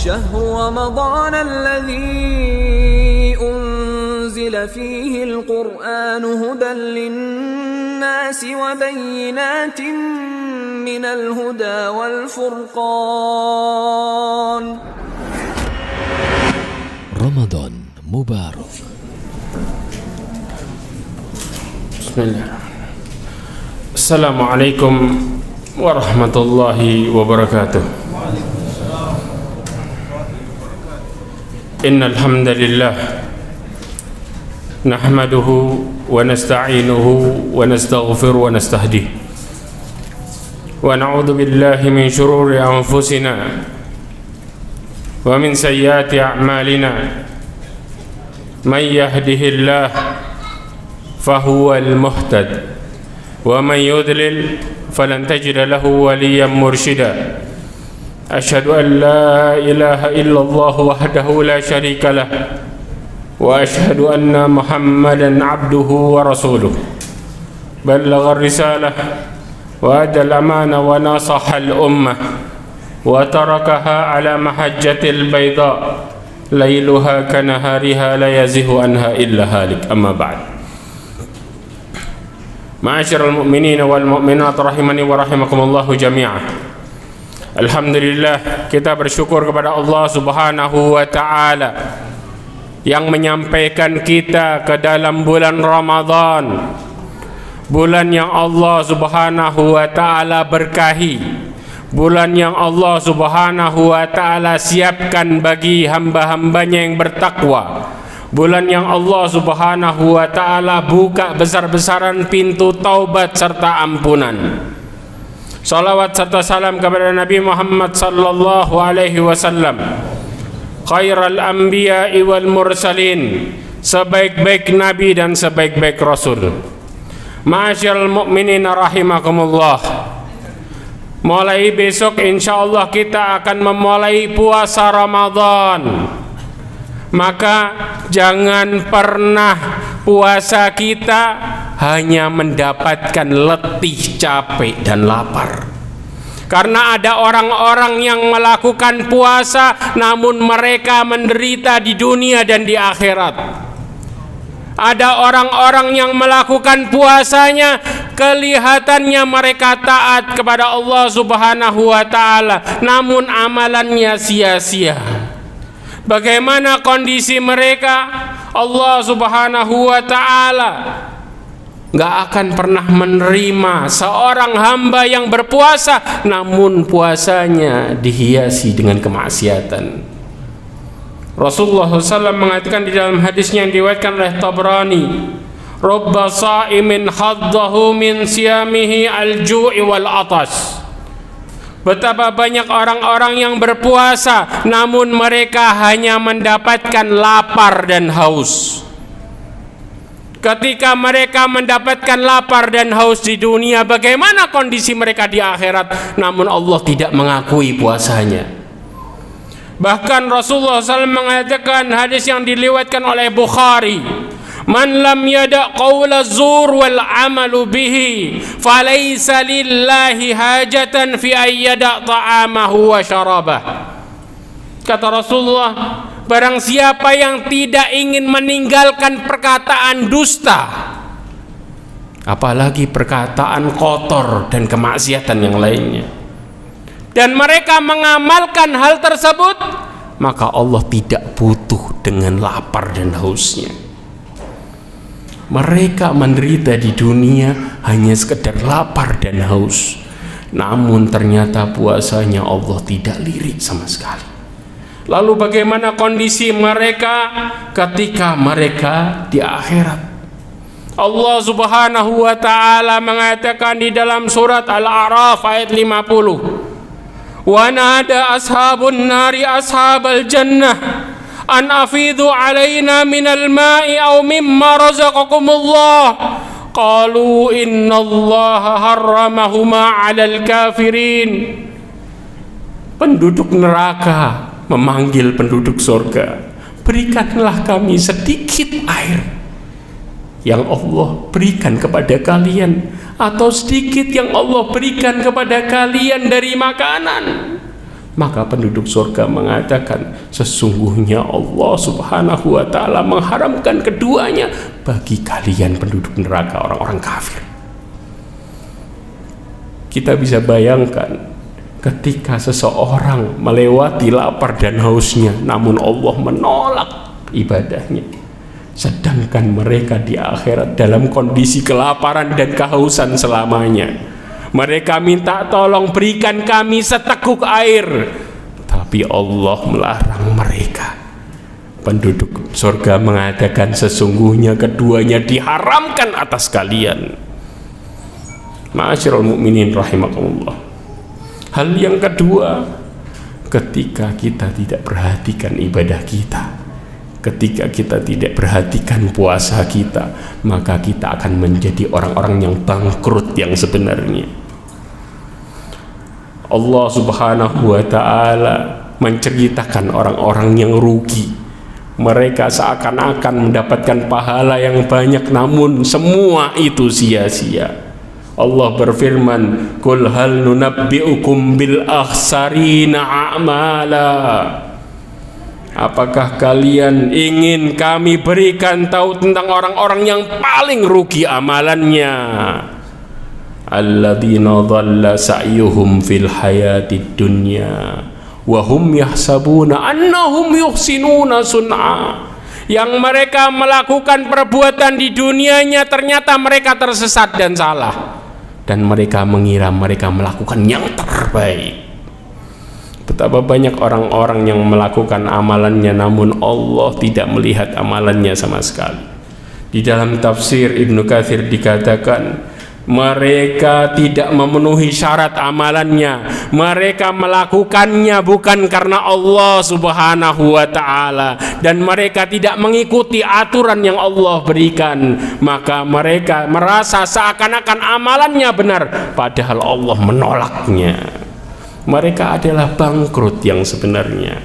شهر رمضان الذي أنزل فيه القرآن هدى للناس وبينات من الهدى والفرقان. رمضان مبارك. بسم الله. السلام عليكم ورحمة الله وبركاته. إن الحمد لله نحمده ونستعينه ونستغفر ونستهديه ونعوذ بالله من شرور أنفسنا ومن سيئات أعمالنا. من يهده الله فهو المهتد ومن يضلل فلن تجد له وليا مرشدا. أشهد أن لا إله إلا الله وحده لا شريك له وأشهد أن محمدا عبده ورسوله بلغ الرسالة وأدى الأمانة ونصح الأمة وتركها على محجة البيضاء ليلها كنهارها لا يزيغ عنها إلا هالك. أما بعد. Ma'asyiral mu'minin wal mu'minat rahimani wa rahimakumullahu jami'an. Alhamdulillah, kita bersyukur kepada Allah Subhanahu wa taala yang menyampaikan kita ke dalam bulan Ramadan, bulan yang Allah Subhanahu wa taala berkahi, bulan yang Allah Subhanahu wa taala siapkan bagi hamba-hambanya yang bertakwa, bulan yang Allah Subhanahu wa taala buka besar-besaran pintu taubat serta ampunan. Salawat serta salam kepada Nabi Muhammad sallallahu alaihi wasallam, khairul anbiya'i wal mursalin, sebaik-baik nabi dan sebaik-baik rasul. Ma'asyiral mu'minin rahimakumullah. Mulai besok insyaallah kita akan memulai puasa Ramadan. Maka jangan pernah puasa kita hanya mendapatkan letih, capek, dan lapar. Karena ada orang-orang yang melakukan puasa namun mereka menderita di dunia dan di akhirat. Ada orang-orang yang melakukan puasanya kelihatannya mereka taat kepada Allah Subhanahu wa taala namun amalannya sia-sia. Bagaimana kondisi mereka? Allah Subhanahu wa ta'ala gak akan pernah menerima seorang hamba yang berpuasa namun puasanya dihiasi dengan kemaksiatan. Rasulullah SAW mengatakan di dalam hadisnya yang diriwayatkan oleh Tabrani, "Rubba sha'imin haddahu min siyamihi al-ju'i wal atas." Betapa banyak orang-orang yang berpuasa namun mereka hanya mendapatkan lapar dan haus. Ketika mereka mendapatkan lapar dan haus di dunia, bagaimana kondisi mereka di akhirat? Namun Allah tidak mengakui puasanya. Bahkan Rasulullah SAW mengatakan, hadis yang diriwayatkan oleh Bukhari, "Man lam yada' qawla zur wal amalu bihi falaysa lillahi hajatan fi ayyada' ta'amahu wa syarabah." Kata Rasulullah, barang siapa yang tidak ingin meninggalkan perkataan dusta, apalagi perkataan kotor dan kemaksiatan yang lainnya, dan mereka mengamalkan hal tersebut, maka Allah tidak butuh dengan lapar dan hausnya. Mereka menderita di dunia hanya sekedar lapar dan haus, namun ternyata puasanya Allah tidak lirik sama sekali. Lalu bagaimana kondisi mereka ketika mereka di akhirat? Allah Subhanahu wa ta'ala mengatakan di dalam surat Al-A'raf ayat 50, "Wa nada ashabun nari ashabal jannah an afidu alaina minal ma'i aw mimma razaqakumullah qalu innallaha harramahuma 'alal kafirin." Penduduk neraka memanggil penduduk surga, "Berikanlah kami sedikit air yang Allah berikan kepada kalian, atau sedikit yang Allah berikan kepada kalian dari makanan." Maka penduduk surga mengatakan, sesungguhnya Allah subhanahu wa ta'ala mengharamkan keduanya bagi kalian penduduk neraka, orang-orang kafir. Kita bisa bayangkan ketika seseorang melewati lapar dan hausnya, namun Allah menolak ibadahnya, sedangkan mereka di akhirat dalam kondisi kelaparan dan kehausan selamanya. Mereka minta tolong, berikan kami seteguk air, tapi Allah melarang mereka. Penduduk surga mengatakan, sesungguhnya keduanya diharamkan atas kalian. Ma'asyiral mukminin rahimakumullah. Hal yang kedua, ketika kita tidak perhatikan ibadah kita, ketika kita tidak perhatikan puasa kita, maka kita akan menjadi orang-orang yang bangkrut yang sebenarnya. Allah subhanahu wa ta'ala menceritakan orang-orang yang rugi. Mereka seakan-akan mendapatkan pahala yang banyak, namun semua itu sia-sia. Allah berfirman, "Qul hal nunabbi'ukum bil akhsarina a'mala." Apakah kalian ingin kami berikan tahu tentang orang-orang yang paling rugi amalannya? Alladzina dhalla sa'yuhum fil hayatid dunya wa hum yahsabuna annahum yuhsinuna sun'a. Yang mereka melakukan perbuatan di dunianya ternyata mereka tersesat dan salah, dan mereka mengira mereka melakukan yang terbaik. Betapa banyak orang-orang yang melakukan amalannya namun Allah tidak melihat amalannya sama sekali. Di dalam tafsir Ibnu Katsir dikatakan, mereka tidak memenuhi syarat amalannya. Mereka melakukannya bukan karena Allah subhanahu wa ta'ala, dan mereka tidak mengikuti aturan yang Allah berikan. Maka mereka merasa seakan-akan amalannya benar, padahal Allah menolaknya. Mereka adalah bangkrut yang sebenarnya.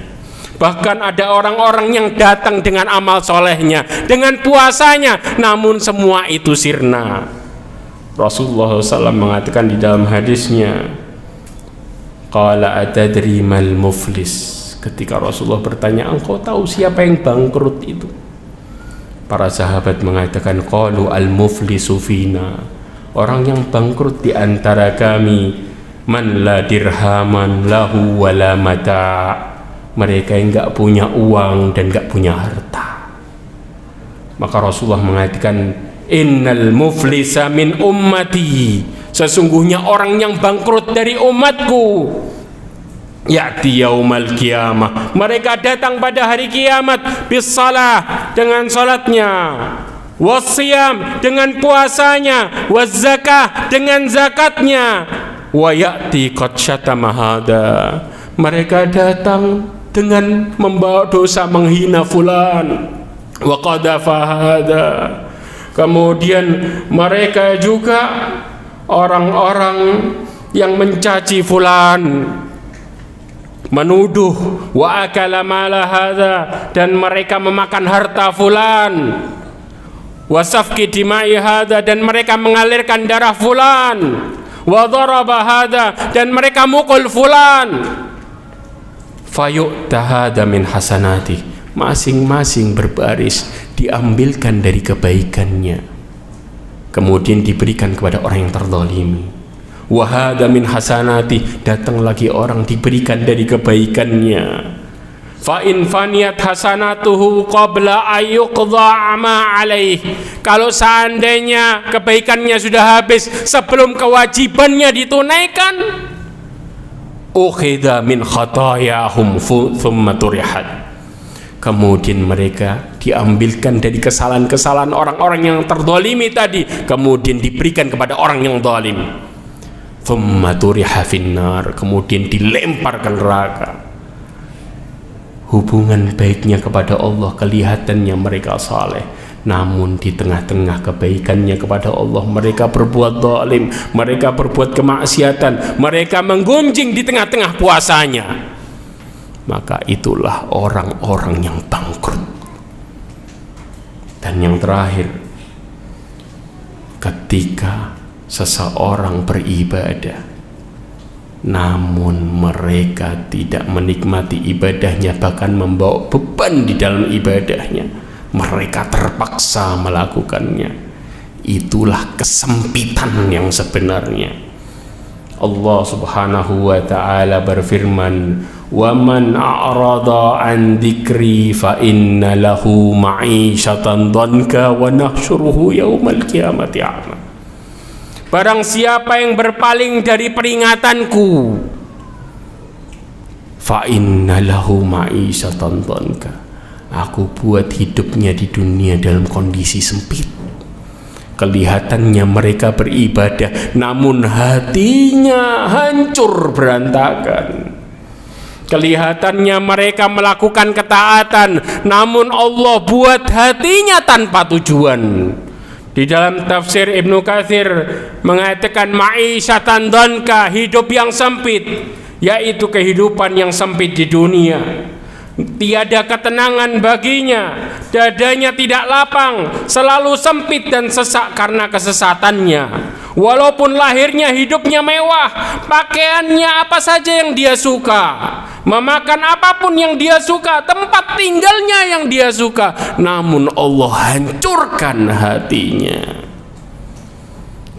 Bahkan ada orang-orang yang datang dengan amal solehnya, dengan puasanya, namun semua itu sirna. Rasulullah SAW mengatakan di dalam hadisnya, qala atadri mal muflis. Ketika Rasulullah bertanya, engkau tahu siapa yang bangkrut itu? Para sahabat mengatakan, qalu al muflisu fina. Orang yang bangkrut di antara kami, man la dirhaman lahu wala mata. Mereka yang enggak punya uang dan enggak punya harta. Maka Rasulullah mengatakan, innal muflisa min ummati. Sesungguhnya orang yang bangkrut dari umatku, ya'ti yaumal qiyamah. Mereka datang pada hari kiamat bisalah, dengan salatnya, wassiyam, dengan puasanya, wazzakah, dengan zakatnya, wa ya'ti qad syatama hada. Mereka datang dengan membawa dosa, menghina fulan, wa qadafa hada. Kemudian mereka juga orang-orang yang mencaci fulan, menuduh, wa akala mala hadza, dan mereka memakan harta fulan, wa safki dima'i hadza, dan mereka mengalirkan darah fulan, wa daraba hadza, dan mereka mukul fulan. Fayu'ta hadza min hasanati. Masing-masing berbaris diambilkan dari kebaikannya, kemudian diberikan kepada orang yang terzalimi. Wa hadza min hasanati, datang lagi orang diberikan dari kebaikannya. Fa in faniyat hasanatuhu qabla ayyuqdha ma alaih. Kalau seandainya kebaikannya sudah habis sebelum kewajibannya ditunaikan, ukhidha min khatayahum thumma turihat. Kemudian mereka diambilkan dari kesalahan-kesalahan orang-orang yang terzalimi tadi, kemudian diberikan kepada orang yang zalim. Thumma turiha finnar, kemudian dilempar ke neraka. Hubungan baiknya kepada Allah kelihatannya mereka saleh, namun di tengah-tengah kebaikannya kepada Allah mereka berbuat zalim, mereka berbuat kemaksiatan, mereka menggunjing di tengah-tengah puasanya. Maka itulah orang-orang yang bangkrut. Dan yang terakhir, ketika seseorang beribadah namun mereka tidak menikmati ibadahnya, bahkan membawa beban di dalam ibadahnya. Mereka terpaksa melakukannya. Itulah kesempitan yang sebenarnya. Allah Subhanahu wa ta'ala berfirman, "Wa man a'rada 'an dzikri fa inna lahu ma'isyatan dhanka wa nahsyuruhu yaumal qiyamati a'ma." Barang siapa yang berpaling dari peringatanku, fa inna lahu ma'isyatan dhanka, aku buat hidupnya di dunia dalam kondisi sempit. Kelihatannya mereka beribadah, namun hatinya hancur berantakan. Kelihatannya mereka melakukan ketaatan, namun Allah buat hatinya tanpa tujuan. Di dalam tafsir Ibnu Katsir mengatakan ma'isyatan dhanka, hidup yang sempit, yaitu kehidupan yang sempit di dunia. Tiada ketenangan baginya, dadanya tidak lapang, selalu sempit dan sesak karena kesesatannya. Walaupun lahirnya hidupnya mewah, pakaiannya apa saja yang dia suka, memakan apapun yang dia suka, tempat tinggalnya yang dia suka, namun Allah hancurkan hatinya.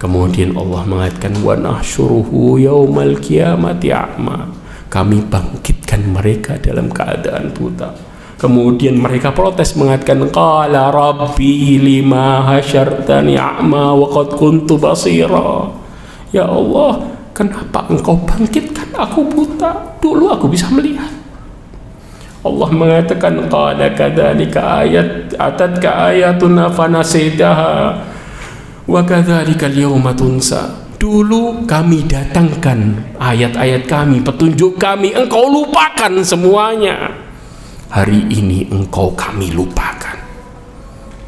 Kemudian Allah mengatakan, wa nahsyuruhu yaumal qiyamati a'ma, kami bangkitkan mereka dalam keadaan buta. Kemudian mereka protes mengatakan, qala rabbi lima hasyartani a'ma wa qad kuntu basira. Ya Allah, kenapa engkau bangkitkan aku buta? Dulu aku bisa melihat. Allah mengatakan, qala kadzalika atatka ayatuna fanasitaha wa kadzalika al-yawma tunsa. Dulu kami datangkan ayat-ayat kami, petunjuk kami, engkau lupakan semuanya. Hari ini engkau kami lupakan.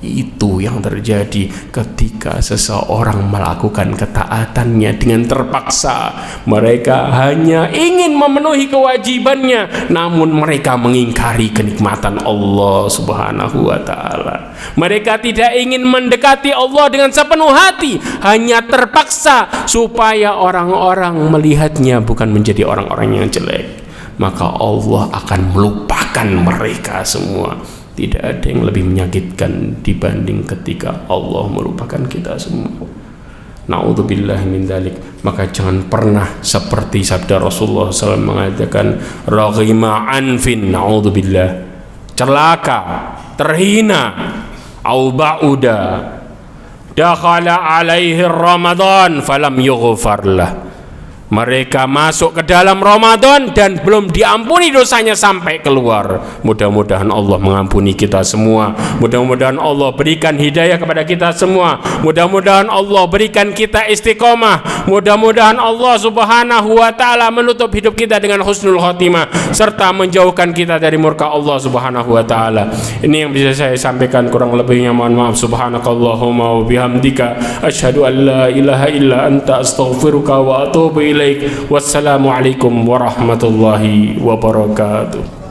Itu yang terjadi ketika seseorang melakukan ketaatannya dengan terpaksa. Mereka hanya ingin memenuhi kewajibannya, namun mereka mengingkari kenikmatan Allah Subhanahu wa ta'ala. Mereka tidak ingin mendekati Allah dengan sepenuh hati, hanya terpaksa supaya orang-orang melihatnya bukan menjadi orang-orang yang jelek. Maka Allah akan melupakan mereka semua. Tidak ada yang lebih menyakitkan dibanding ketika Allah melupakan kita semua. Na'udzubillah min dzalik. Maka jangan pernah seperti sabda Rasulullah SAW mengatakan, raghima anfin, na'udzubillah, celaka, terhina, au ba'uda, dakhala alaihi Ramadan falam yughfar lah. Mereka masuk ke dalam Ramadan dan belum diampuni dosanya sampai keluar. Mudah-mudahan Allah mengampuni kita semua. Mudah-mudahan Allah berikan hidayah kepada kita semua. Mudah-mudahan Allah berikan kita istiqomah. Mudah-mudahan Allah Subhanahu wa ta'ala menutup hidup kita dengan husnul khotimah, serta menjauhkan kita dari murka Allah Subhanahu wa ta'ala. Ini yang bisa saya sampaikan, kurang lebihnya mohon maaf. Subhanakallahumma wa bihamdika asyhadu an la ilaha illa anta astaghfiruka wa atubu ilaik. Wassalamualaikum warahmatullahi wabarakatuh.